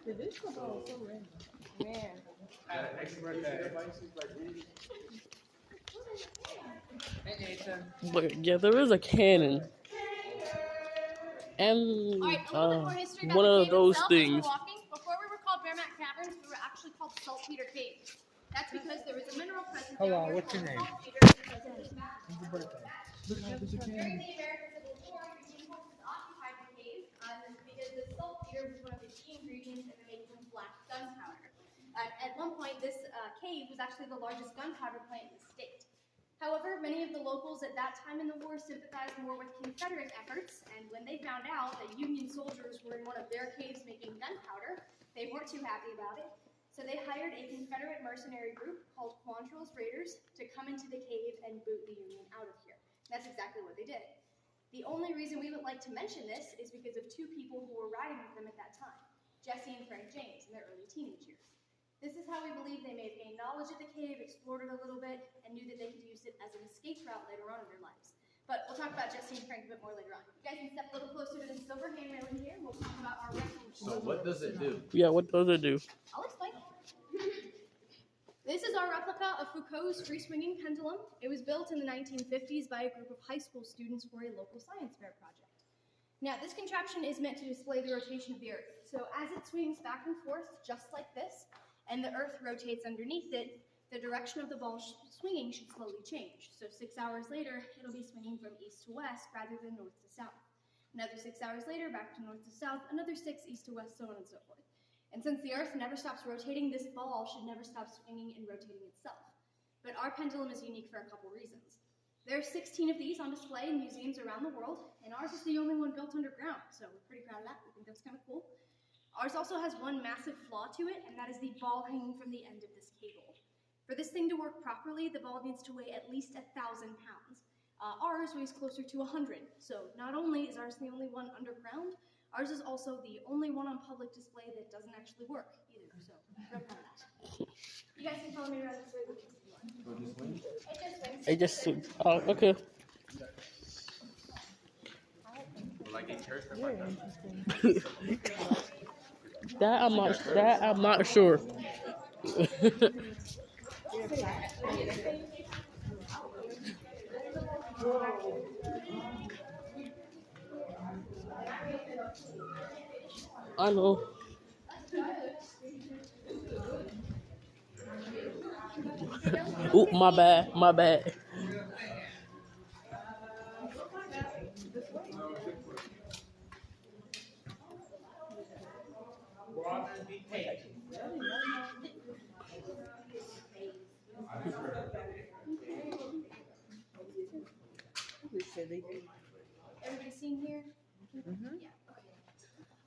This football is so random. Man. But yeah, there is a cannon. And Alright, a little bit more history about one the of cave those itself. things. As we're walking, before we were called Bearmat Caverns, we were actually called Saltpeter Caves. That's because there was a mineral present Hold down on, here what's your called name? saltpeter because it was massive. When's your birthday? Look at this During again. the American Civil War, Union forces occupied the cave because the saltpeter was one of the key ingredients in the making of black gunpowder. At one point, this cave was actually the largest gunpowder plant in the state. However, many of the locals at that time in the war sympathized more with Confederate efforts, and when they found out that Union soldiers were in one of their caves making gunpowder, they weren't too happy about it. So they hired a Confederate mercenary group called Quantrill's Raiders to come into the cave and boot the Union out of here. That's exactly what they did. The only reason we would like to mention this is because of two people who were riding with them at that time, Jesse and Frank James, in their early teenage years. This is how we believe they may have gained knowledge of the cave, explored it a little bit, and knew that they could use it as an escape route later on in their lives. But we'll talk about Jesse and Frank a bit more later on. You guys can step a little closer to the silver hand railing here, and we'll talk about our refuge. So what does it do? Yeah, what does it do? I'll explain. This is our replica of Foucault's free-swinging pendulum. It was built in the 1950s by a group of high school students for a local science fair project. Now, this contraption is meant to display the rotation of the Earth. So as it swings back and forth, just like this, and the Earth rotates underneath it, the direction of the ball swinging should slowly change. So 6 hours later, it'll be swinging from east to west rather than north to south. Another 6 hours later, back to north to south, another 6 east to west, so on and so forth. And since the Earth never stops rotating, this ball should never stop swinging and rotating itself. But our pendulum is unique for a couple reasons. There are 16 of these on display in museums around the world, and ours is the only one built underground, so we're pretty proud of that. We think that's kind of cool. Ours also has one massive flaw to it, and that is the ball hanging from the end of this cable. For this thing to work properly, the ball needs to weigh at least 1,000 pounds. Ours weighs closer to 100, so not only is ours the only one underground, ours is also the only one on public display that doesn't actually work either, so we're proud of that. You guys can follow me around this way if you want. It just swings. Oh, okay. Will I get cursed if I touch it? That I'm not sure. I know. Oh, my bad, my bad. Everybody seen here? Yeah. Okay.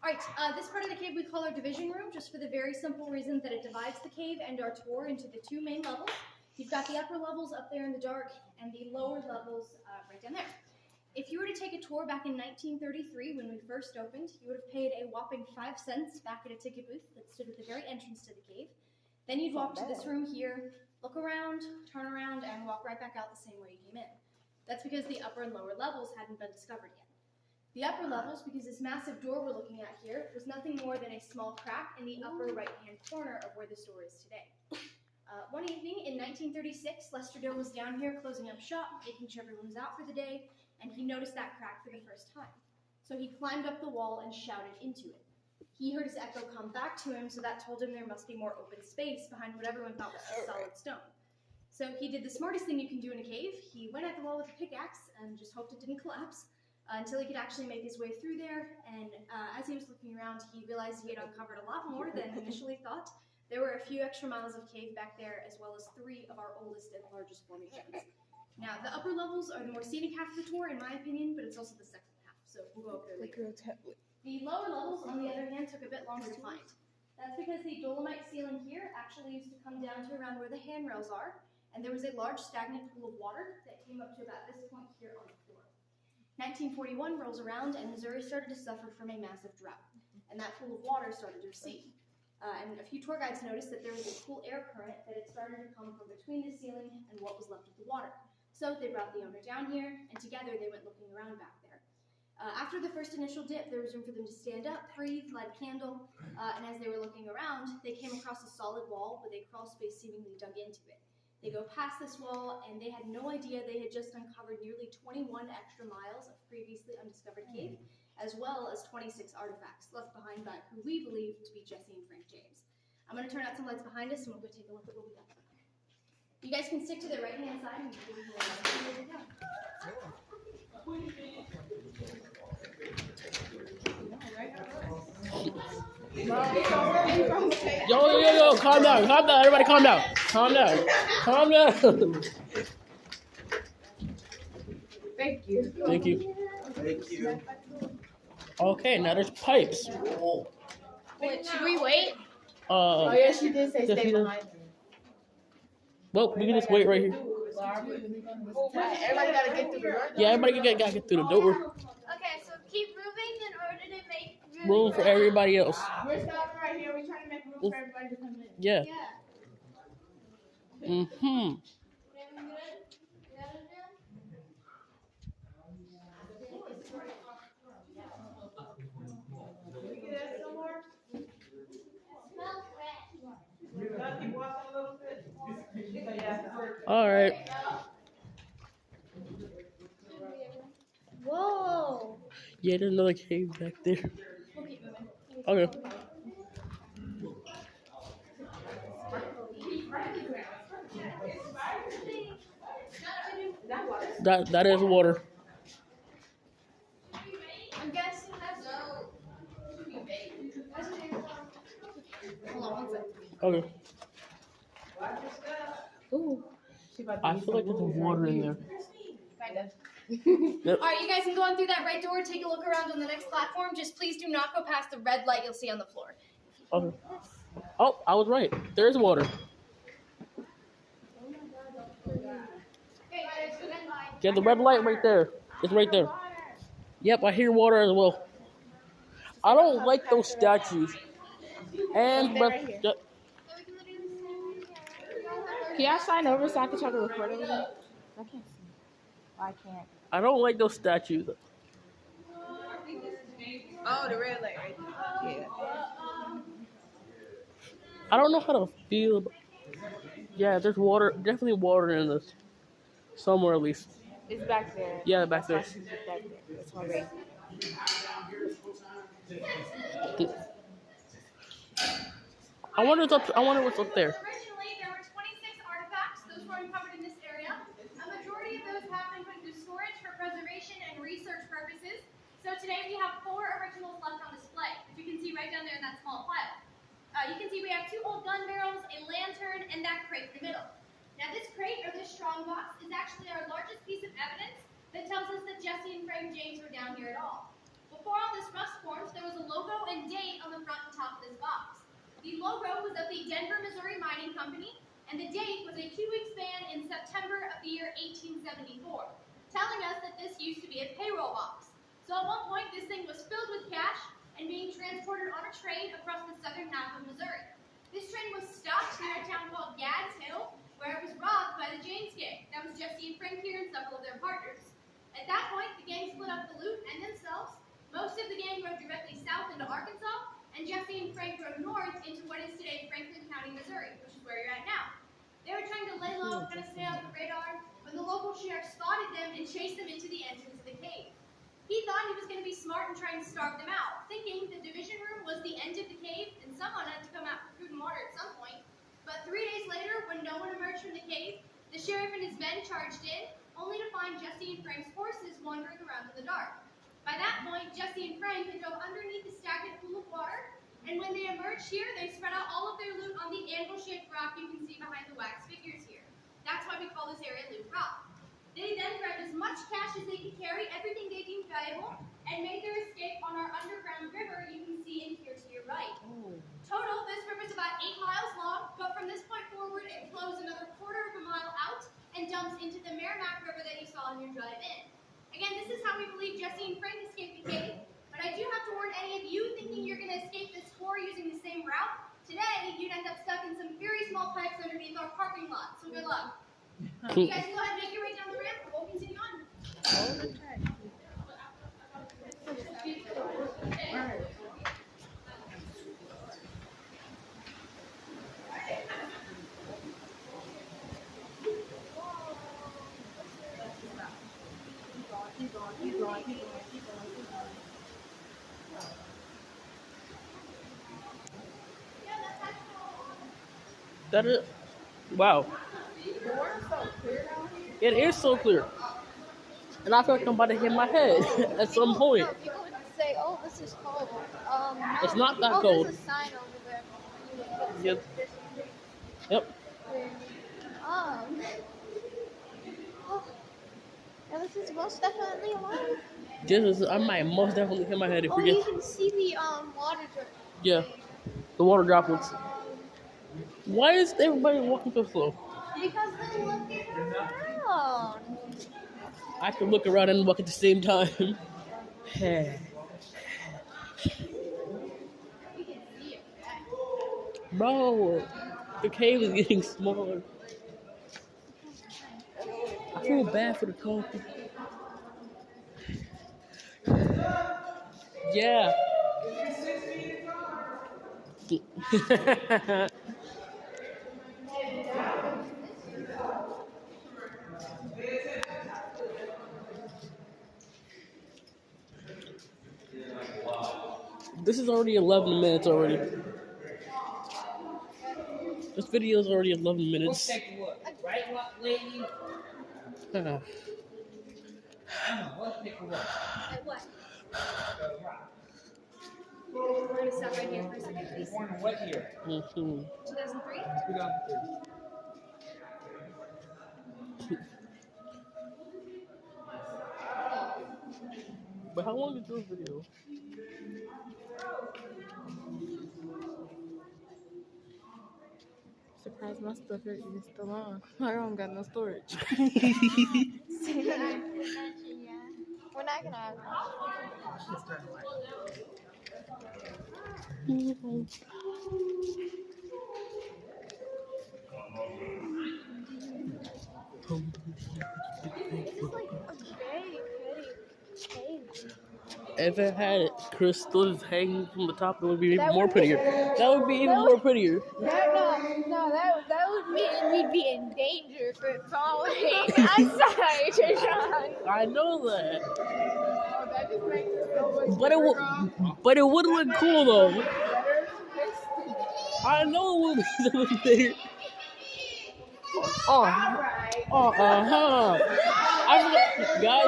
All right. This part of the cave we call our division room, just for the very simple reason that it divides the cave and our tour into the two main levels. You've got the upper levels up there in the dark, and the lower levels right down there. If you were to take a tour back in 1933, when we first opened, you would have paid a whopping 5 cents back at a ticket booth that stood at the very entrance to the cave. Then you'd walk to this room here, look around, turn around, and walk right back out the same way you came in. That's because the upper and lower levels hadn't been discovered yet. The upper levels, because this massive door we're looking at here, was nothing more than a small crack in the upper right-hand corner of where this door is today. One evening in 1936, Lester Dill was down here closing up shop, making sure everyone was out for the day, and he noticed that crack for the first time. So he climbed up the wall and shouted into it. He heard his echo come back to him, so that told him there must be more open space behind what everyone thought was just solid stone. So he did the smartest thing you can do in a cave. He went at the wall with a pickaxe and just hoped it didn't collapse until he could actually make his way through there. And as he was looking around, he realized he had uncovered a lot more than initially thought. There were a few extra miles of cave back there, as well as 3 of our oldest and largest formations. Now, the upper levels are the more scenic half of the tour, in my opinion, but it's also the second half, so we'll go over there later. The lower levels, on the other hand, took a bit longer to find. That's because the dolomite ceiling here actually used to come down to around where the handrails are, and there was a large stagnant pool of water that came up to about this point here on the floor. 1941 rolls around, and Missouri started to suffer from a massive drought, and that pool of water started to recede. And a few tour guides noticed that there was a cool air current that had started to come from between the ceiling and what was left of the water. So they brought the owner down here, and together they went looking around back there. After the first initial dip, there was room for them to stand up, breathe, light a candle, and as they were looking around, they came across a solid wall with a crawl space seemingly dug into it. They go past this wall, and they had no idea they had just uncovered nearly 21 extra miles of previously undiscovered cave, as well as 26 artifacts left behind by who we believe to be Jesse and Frank James. I'm going to turn out some lights behind us, and we'll go take a look at what we got. You guys can stick to the right-hand side and we'll go. Yo, calm down, everybody calm down. Thank you. Thank you. Okay, now there's pipes. Wait, should we wait? Oh yeah, she did say stay behind me. Well, we can just wait right here. Everybody gotta get through the door. Yeah, everybody gotta get through the door. Okay, so keep moving in order to make Room for everybody else. We're stopping right here. We're trying to make room for everybody to come in. Yeah. Yeah. Mm-hmm. All right. Whoa. Yeah, there's another cave back there. We'll keep moving. Okay. That is water. I'm guessing that's Hold on one second. Okay. Ooh. I feel like there's water in there. Kinda. Yep. All right, you guys can go on through that right door, take a look around on the next platform. Just please do not go past the red light you'll see on the floor. Okay. Oh, I was right. There's water. Yeah, the red light right there. It's right there. Yep, I hear water as well. I don't like those statues. And but Can y'all sign over so I can try to record it? I can't see. I can't. I don't like those statues. Oh, the red light right there. Yeah. I don't know how to feel. Yeah, there's water. Definitely water in this. Somewhere at least. It's back there. Yeah, back there. It's back there. That's my right. I wonder what's up there. Originally, there were 26 artifacts. Those were uncovered in this area. A majority of those have been put into storage for preservation and research purposes. So today we have 4 originals left on display. As you can see right down there in that small pile. You can see we have 2 old gun barrels, a lantern, and that crate in the middle. Now this crate, or this strongbox, is actually our largest piece of evidence that tells us that Jesse and Frank James were down here at all. Before all this rust formed, there was a logo and date on the front and top of this box. The logo was of the Denver, Missouri Mining Company, and the date was a 2-week span in September of the year 1874, telling us that this used to be a payroll box. So at one point, this thing was filled with cash and being transported on a train across the southern half of Missouri. This train was stopped near a town called Gads Hill, where it was robbed by the James gang. That was Jesse and Frank here and several of their partners. At that point, the gang split up the loot and themselves. Most of the gang rode directly south into Arkansas, and Jesse and Frank rode north into what is today Franklin County, Missouri, which is where you're at now. They were trying to lay low, kind of stay off the radar, when the local sheriff spotted them and chased them into the entrance of the cave. He thought he was going to be smart and try and starve them out, thinking the division room was the end of the cave and someone had to come out for food and water at some point. But 3 days later, when no one emerged from the cave, the sheriff and his men charged in, only to find Jesse and Frank's horses wandering around in the dark. By that point, Jesse and Frank had dove underneath the stagnant pool of water, and when they emerged here, they spread out all of their loot on the anvil-shaped rock you can see behind the wax figures here. That's why we call this area Loot Rock. They then grabbed as much cash as they could carry, everything they deemed valuable, and made their escape on our underground river you can see in here to your right. Total, this river is about 8 miles long, but from this point forward, it flows another 1/4 of a mile out and dumps into the Merrimack River that you saw on your drive in. Again, this is how we believe Jesse and Frank escaped the cave, but I do have to warn any of you thinking you're going to escape this tour using the same route. Today, you'd end up stuck in some very small pipes underneath our parking lot, so good luck. You guys go ahead and make your way down the ramp, or we'll continue on. That is, wow. It is so clear. And I feel like I'm about to hit my head at some point. No, people would say, "Oh, this is cold." It's not that oh, cold. There's a sign over there. Yep. Yep. Oh, yeah, this is most definitely alive. I might most definitely hit my head if Oh, we you get. can see the water drip. Yeah. The water droplets. Why is everybody walking so slow? Because they're looking around. I can look around and walk at the same time. Bro, the cave is getting smaller. I feel bad for the tall people. Yeah. This is already 11 minutes already. This video is already 11 minutes. Take a look. Right, lady? Ah. Let's take a look. At what? We're gonna stop right here for a second, please. Born in what year? 2003. 2003. 2003. But how long is your video? Surprised my stuff is still on. I don't got no storage. Yeah. We're not gonna have This is like a very pretty cave. If it had crystals hanging from the top, it would be even That more would be- prettier. That would be even that more would- prettier. No, that would mean we'd be in danger for falling. I'm sorry, Trishan. I know that. Oh, that just makes it so much But it would look cool though. I know it would be so better. Guys,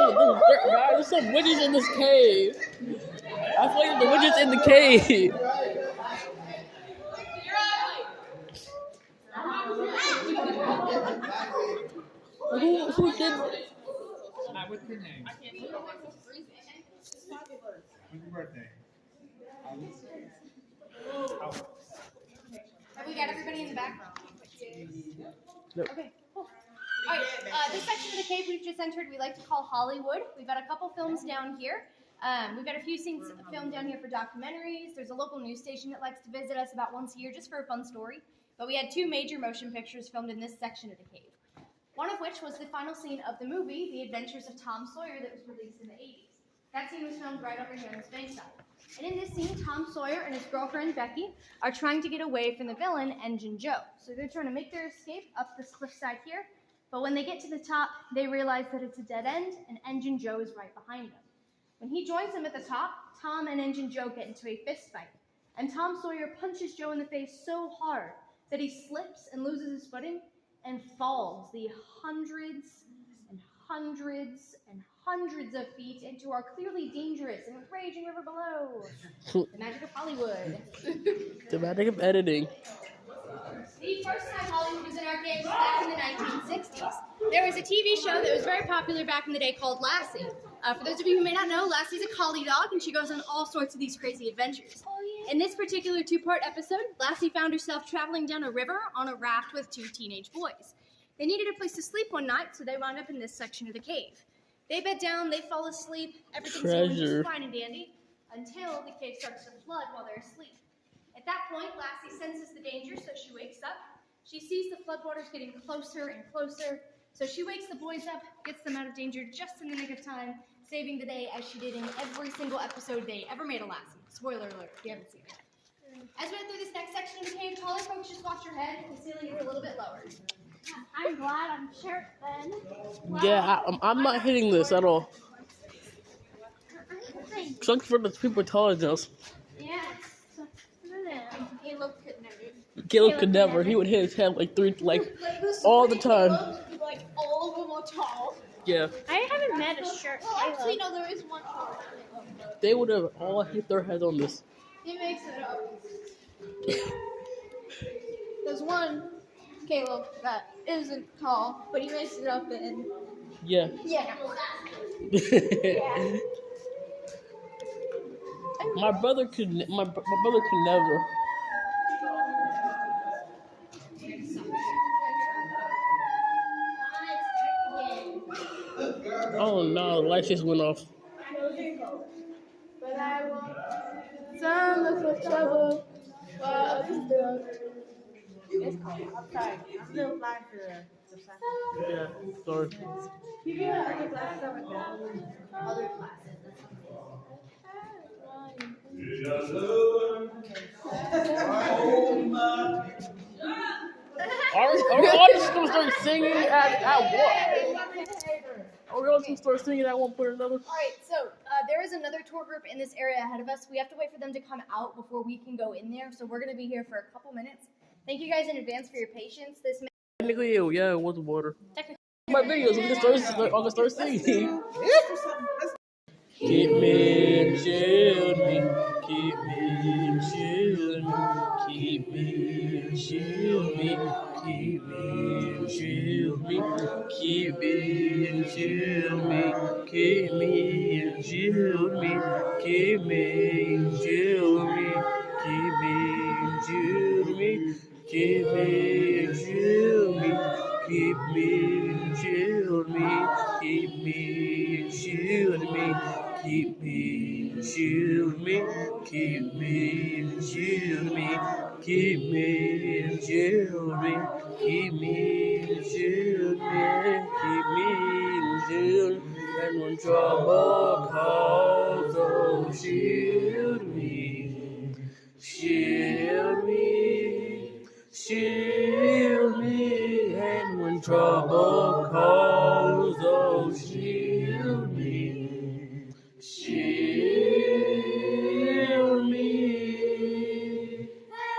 there's some witches in this cave. I feel like the witches in the cave. Who did? Matt, what's your name? When's your birthday? Have we got everybody in the back? Nope. Okay, cool. Alright, this section of the cave we've just entered we like to call Hollywood. We've got a couple films down here. We've got a few scenes filmed down here for documentaries. There's a local news station that likes to visit us about once a year just for a fun story. But we had 2 major motion pictures filmed in this section of the cave. One of which was the final scene of the movie, The Adventures of Tom Sawyer, that was released in the 80s. That scene was filmed right over here on this bankside. And in this scene, Tom Sawyer and his girlfriend, Becky, are trying to get away from the villain, Engine Joe. So they're trying to make their escape up this cliffside here. But when they get to the top, they realize that it's a dead end, and Engine Joe is right behind them. When he joins them at the top, Tom and Engine Joe get into a fist fight. And Tom Sawyer punches Joe in the face so hard that he slips and loses his footing and falls the hundreds and hundreds and hundreds of feet into our clearly dangerous and raging river below. The magic of Hollywood. The magic of editing. The first time Hollywood was in our games was back in the 1960s. There was a TV show that was very popular back in the day called Lassie. For those of you who may not know, Lassie's a collie dog, and she goes on all sorts of these crazy adventures. In this particular 2-part episode, Lassie found herself traveling down a river on a raft with 2 teenage boys. They needed a place to sleep one night, so they wound up in this section of the cave. They bed down, they fall asleep, everything's going Treasure. just fine and dandy, until the cave starts to flood while they're asleep. At that point, Lassie senses the danger, so she wakes up. She sees the floodwaters getting closer and closer, so she wakes the boys up, gets them out of danger just in the nick of time, saving the day as she did in every single episode they ever made of Lassie. Spoiler alert if you haven't seen it. As we head through this next section of the cave, taller folks, just watch your head. The ceiling is a little bit lower. I'm glad I'm short then. Yeah, I'm not hitting this at all. Except for the people taller than us. Yes. Caleb could never. Caleb could never. He would hit his head like all the time. Like all of them are tall. Yeah. I haven't met a short Well, actually, no, there is one short. They would have all hit their heads on this. He makes it up. There's one Caleb that isn't tall, but he makes it up in. Yeah. Yeah. My brother could never. Oh no, the light just went off. But I won't. Some look for trouble. But it's cold. I'm sorry. I'm still flying for the sun. Yeah, sorry. Are we all just gonna start singing at what? Are we all just gonna start singing at one point or another? Alright, so there is another tour group in this area ahead of us. We have to wait for them to come out before we can go in there, so we're going to be here for a couple minutes. Thank you guys in advance for your patience. This may Technically, yeah, it was water. My videos, we can start singing. Keep me and shield me, keep me and shield me, keep me and shield me, keep me and shield me, keep me and shield me, keep me and shield me, keep me and shield me, keep me and shield me, keep me and shield me, keep me and shield me, keep me and shield me. Keep me and shield me, keep me and shield me, keep me and shield me, keep me and shield me, keep me and shield me, and when trouble calls, oh shield me, shield me, shield me, and when trouble calls, oh shield me. Shield me,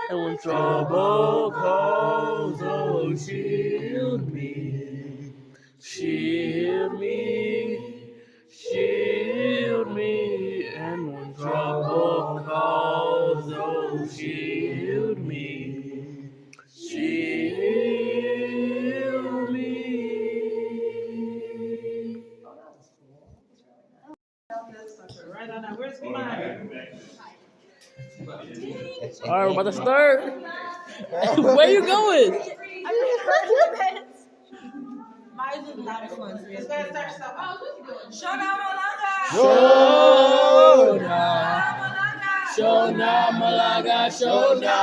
and when trouble calls, oh shield me, shield me, shield me, and when trouble calls, oh shield me, shield me. Alright, we're about to start. Where you going? I'm just for 2 minutes. Mine is the loudest one. It's gonna start stuff out. Shona Malaga, Shona,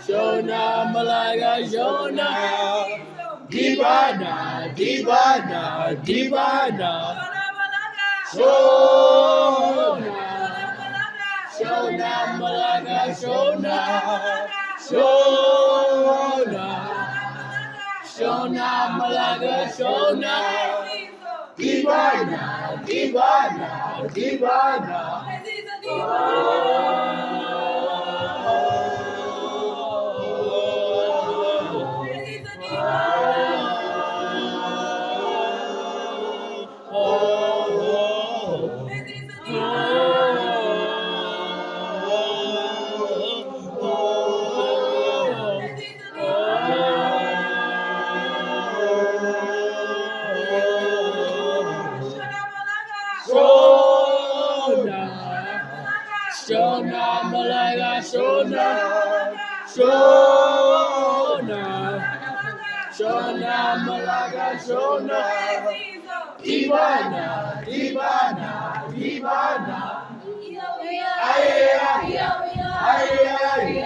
Shona Malaga, Shona, Dibana, Dibana, Dibana. Shona, Shona Malaga, Shona, Shona, Shona Malaga, Shona, Dibana, Dibana, Dibana. Shona Malaga, Shona, Shona, Shona Malaga, Shona, Dibana, Dibana, Dibana. Aye, aye, aye, aye, aye, aye,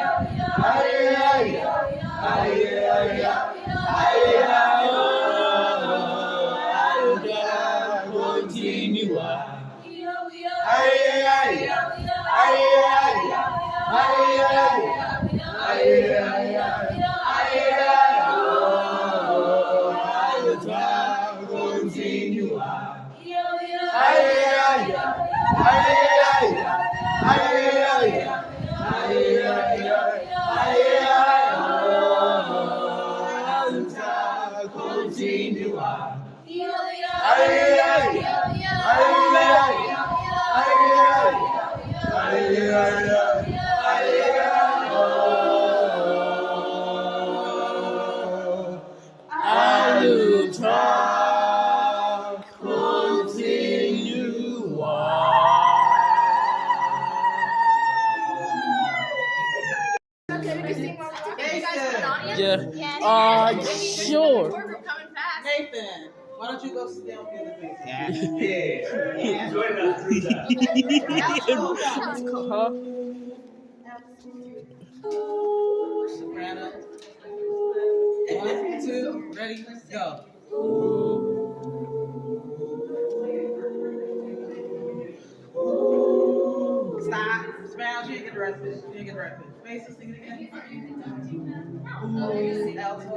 aye, aye, aye, aye. Yeah. Yes. Sure. Coming fast. Nathan, why don't you go sit down with the other Huh? Soprano. 1, 2, ready, go. Stop. Soprano, you didn't get the rest of it. You didn't get the rest of it. Faces, sing it again. Alto.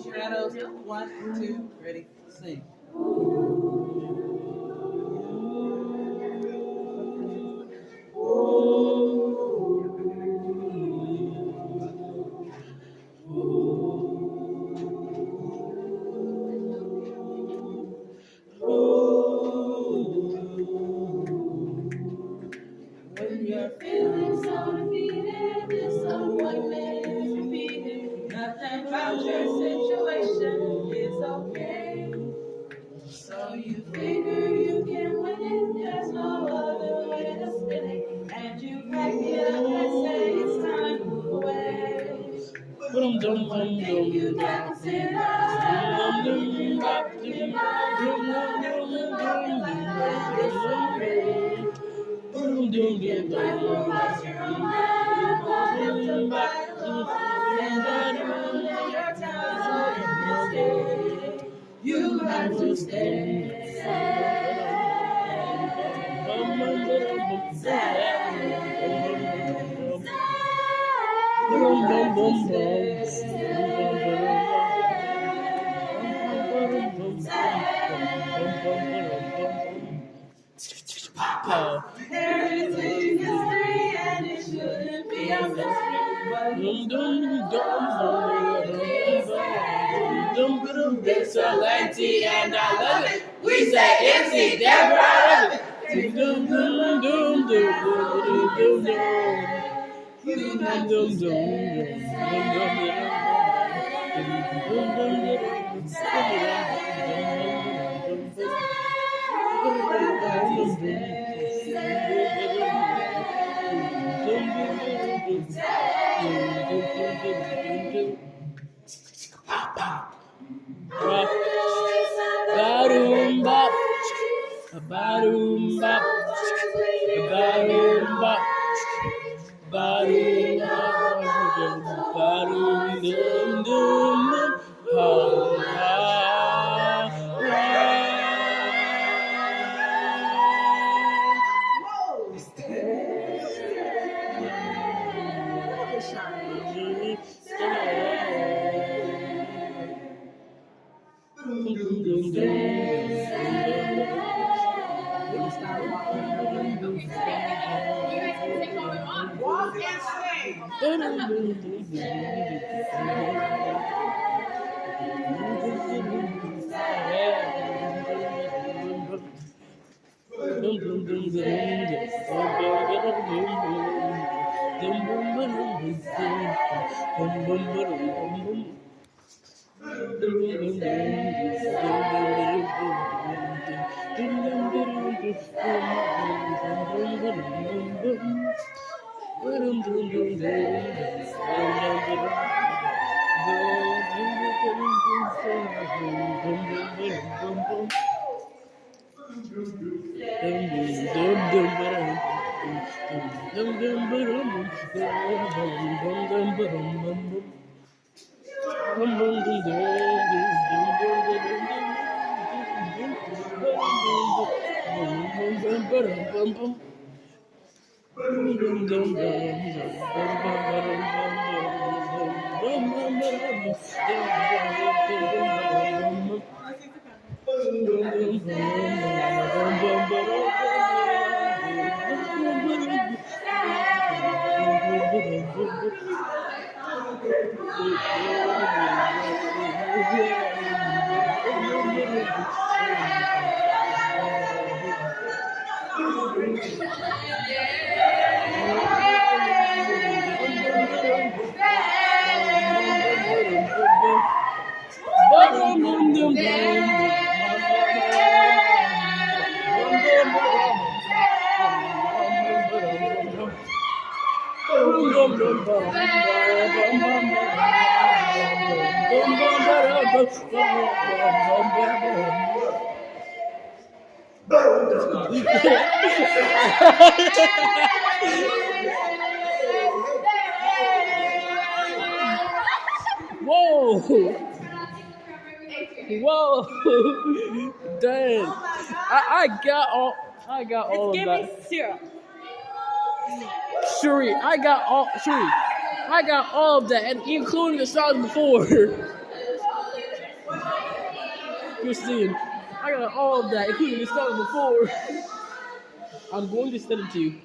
Sopranos. 1, 2, ready, sing. When you're feeling so defeated, disappointment is repeated. Nothing about your situation is okay. So you figure you can win it, there's no other way to spin it. And you pack it up and say it's time to move away. Dum dum dum Think you dum. can consider moving back to your mind. Let the love your life is so great. You can fight for what's your own life, won't have to fight alone. Stand on your own in your time, so you can stay. You have to stay. Everything is free and it shouldn't be a mystery, but It's so empty and I love it. We say empty, never I love it. Dum dum dum dum dum dum dum dum Ba-doom-bop, ba-doom-bop, ba-doom-bop, ba-doom-bop, ba-doom-dum-dum-dum. walk and sing. Whoa! Whoa! Dang! I got all of that. syrup. Shuri, I got all of that, and including the songs before. Christine, I got all of that, including the songs before. I'm going to send it to you.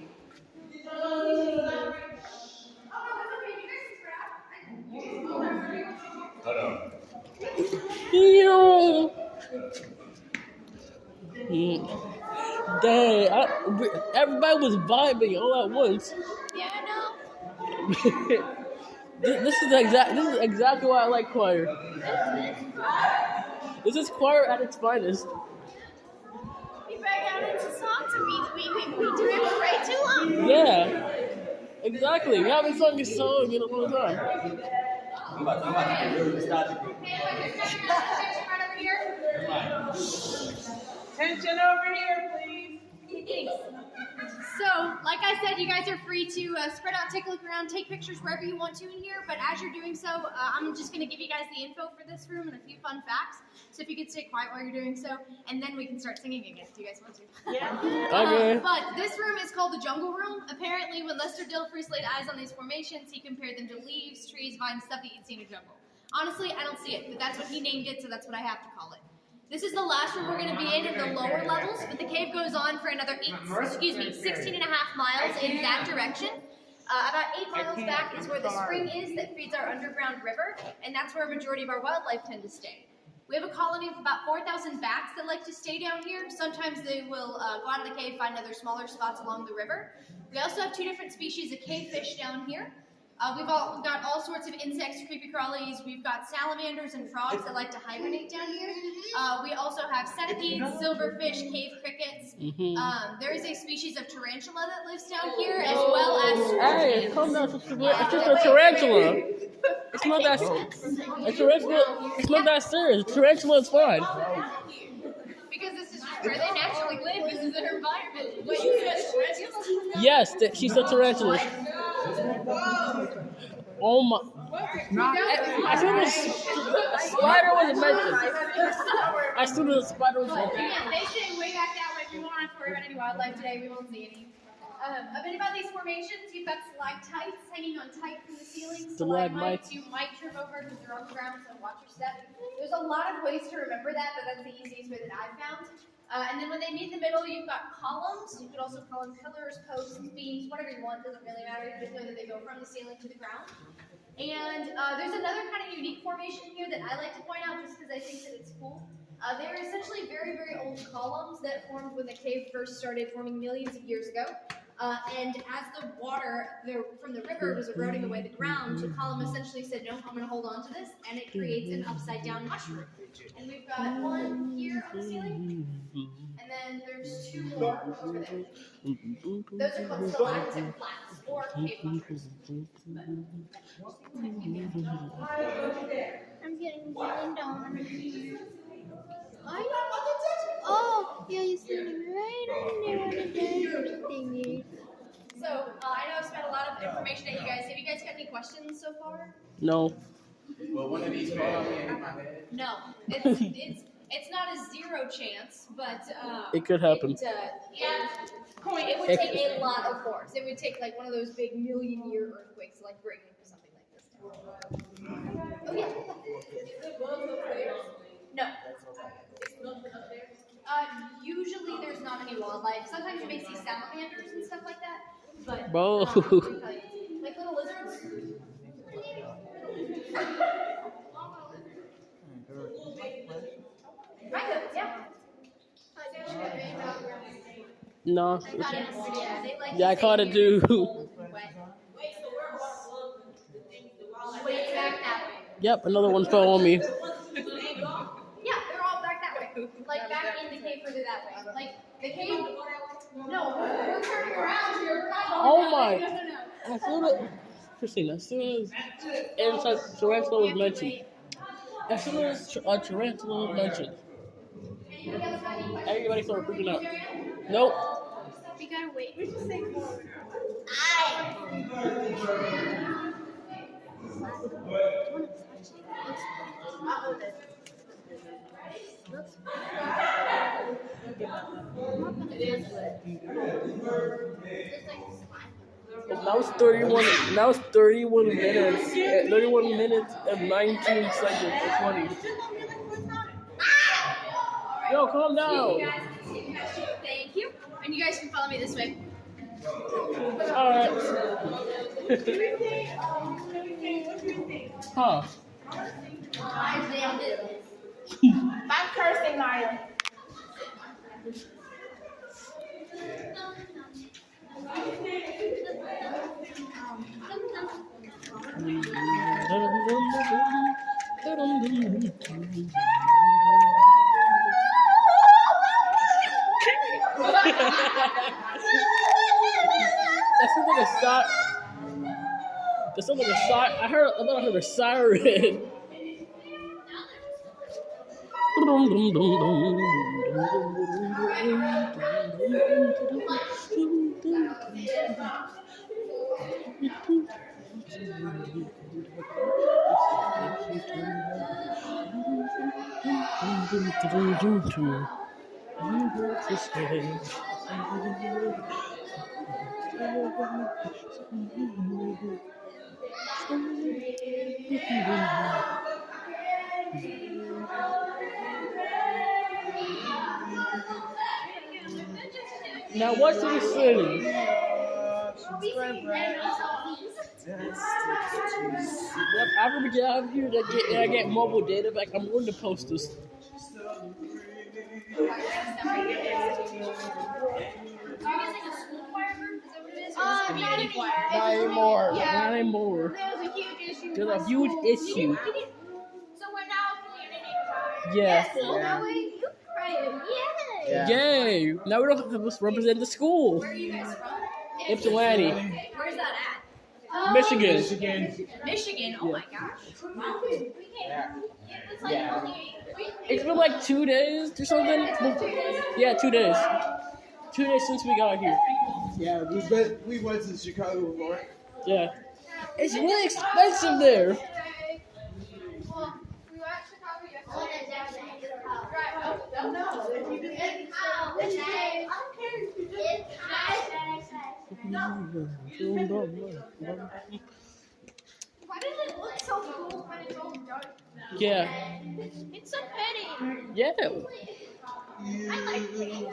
Yo. Dang, everybody was vibing all at once. Yeah, I know. This is exactly why I like choir. This is choir at its finest. We bang out into songs and we do it for way too long. Yeah, exactly. We haven't sung a song in a long time. I'm about to do the nostalgic group. Right over here. Attention over here, please. So, like I said, you guys are free to spread out, take a look around, take pictures wherever you want to in here. But as you're doing so, I'm just going to give you guys the info for this room and a few fun facts. So if you could stay quiet while you're doing so, and then we can start singing again. Do you guys want to? Yeah. Okay. But this room is called the Jungle Room. Apparently, when Lester Dilfreeze laid eyes on these formations, he compared them to leaves, trees, vines, stuff that you'd see in a jungle. Honestly, I don't see it, but that's what he named it, so that's what I have to call it. This is the last room we're going to be in the lower levels, but the cave goes on for another 16 and a half miles in that direction. About 8 miles back is where the spring is that feeds our underground river, and that's where a majority of our wildlife tend to stay. We have a colony of about 4,000 bats that like to stay down here. Sometimes they will go out of the cave, find other smaller spots along the river. We also have 2 different species of cave fish down here. We've got all sorts of insects, creepy crawlies. We've got salamanders and frogs that like to hibernate down here. We also have centipedes, silverfish, cave crickets. There is a species of tarantula that lives down here, as well as... Hey, calm down. It's just a tarantula. It's not that. A tarantula. It's not that serious. A tarantula is fine. Because this is where they naturally live. This is their environment. Wait, you said tarantulas? Yes, she said tarantula. Oh my! I thought a spider was mentioned. I thought a spider was mentioned. Yeah, they stay way back that way. We won't have to worry about any wildlife today. We won't see any. A bit about these formations. You've got stalactites hanging on tight from the ceiling. Stalagmites you might trip over because they're on the ground, so watch your step. There's a lot of ways to remember that, but that's the easiest way that I've found. And then when they meet in the middle, you've got columns. You could also call them pillars, posts, beams, whatever you want. Doesn't really matter. You just know that they go from the ceiling to the ground. And there's another kind of unique formation here that I like to point out just because I think that it's cool. They were essentially very, very old columns that formed when the cave first started forming millions of years ago. And as the water from the river was eroding away the ground, the column essentially said, no, I'm going to hold on to this, and it creates an upside-down mushroom. And we've got one here on the ceiling, and then there's 2 more over there. Those are called stalactites and flats, or cave mushrooms. I'm getting rained on here. Oh, yeah, you're sitting right on there on the desert thingy. So, I know I've spent a lot of information at you guys. Have you guys got any questions so far? No. Well, one of these fall on me and hit my head. No. It's not a 0 chance, but... It could happen. It would take a lot of force. It would take like one of those big million-year earthquakes, like bring something like this down. Oh, yeah. No. Usually there's not any wildlife. Sometimes you may see salamanders and stuff like that, but Bro. like little lizards. Kind of, yeah. No. Yeah, I caught it too. Way back that way. Yep, another one fell on me. Yeah, they're all back that way. Like back in the cave further that way. Like the cave. No, we're turning around here. Oh my! No. I feel it. Christina, as soon as tarantula was mentioned, as soon as tarantula was mentioned, everybody started freaking out. Nope. We gotta wait. Now it's 31. Now it's 31 minutes. 31 minutes and 19 seconds or 20. Yo, calm down. Thank you. And you guys can follow me this way. All right. Huh? I'm cursing, Naya. That sounds like a siren. That sounds like a siren. I thought I heard a siren. Now what's he saying? Yep, after we get out of here, I get mobile data back. I'm going to post this. Not anymore. Not anymore. Yeah. Not anymore. There's a huge issue. There's a with huge school. issue. So we're now community time. Yeah. That way you pray. Yay. Yay! Now we don't have to represent the school. Where are you guys from? Ypsilanti, Where's that Michigan. Michigan. Oh my gosh. Wow. It's been like 2 days or something. Yeah, 2 days. 2 days since we got here. Yeah, we went to Chicago before. Yeah. It's really expensive there. Well, we were at Chicago yesterday. Why does it look so cool when it's all dark? Yeah. It's so pretty. Yeah. I like it.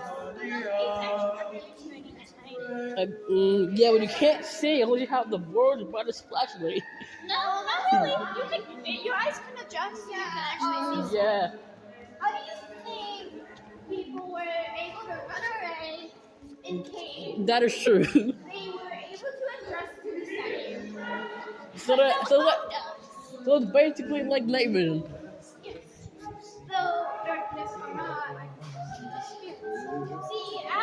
Yeah, when you can't see, all you have the world's brightest flashlight. No, not really. Your eyes can adjust. So you can actually see. Yeah. How do you think people were able to run away in caves? That is true. They were able to adjust to the setting. So it's basically like night vision.